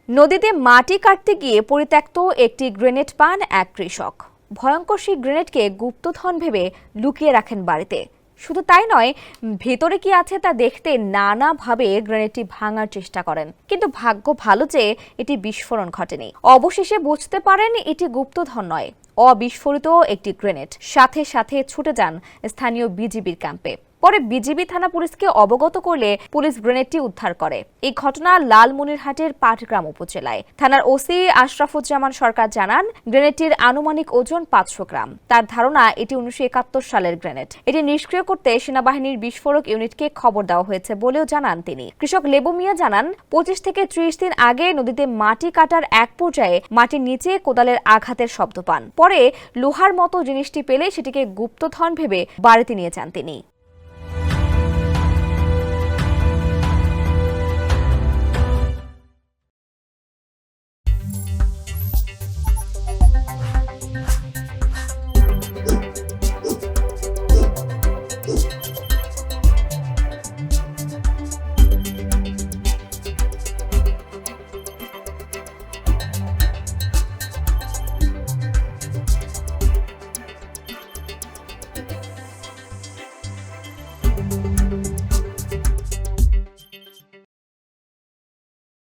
নদীতে মাটি কাটতে গিয়ে পরিত্যক্ত একটি গ্রেনেড পান এক কৃষক। ভয়ঙ্কর সেই গ্রেনেডকে গুপ্তধন ভেবে লুকিয়ে রাখেন বাড়িতে। শুধু তাই নয়, ভেতরে কি আছে তা দেখতে নানাভাবে গ্রেনেডটি ভাঙার চেষ্টা করেন, কিন্তু ভাগ্য ভালো যে এটি বিস্ফোরণ ঘটেনি। অবশেষে বুঝতে পারেন এটি গুপ্তধন নয়, অবিস্ফোরিত একটি গ্রেনেড। সাথে সাথে ছুটে যান স্থানীয় বিজিবির ক্যাম্পে। পরে বিজিবি থানা পুলিশকে অবগত করলে পুলিশ গ্রেনেডটি উদ্ধার করে। এই ঘটনা লালমনিরহাটের পাটগ্রাম উপজেলায়। থানার ওসি আশরাফুজ্জামান সরকার জানান, গ্রেনেডটির আনুমানিক ওজন 500 গ্রাম। তার ধারণা এটি 1971 সালের গ্রেনেড। এটি নিষ্ক্রিয় করতে সেনাবাহিনীর বিস্ফোরক ইউনিটকে খবর দেওয়া হয়েছে বলেও জানান তিনি। কৃষক লেবু মিয়া জানান, 25 থেকে 30 দিন আগে নদীতে মাটি কাটার এক পর্যায়ে মাটির নিচে কোদালের আঘাতের শব্দ পান। পরে লোহার মতো জিনিসটি পেলে সেটিকে গুপ্তধন ভেবে বাড়িতে নিয়ে যান তিনি।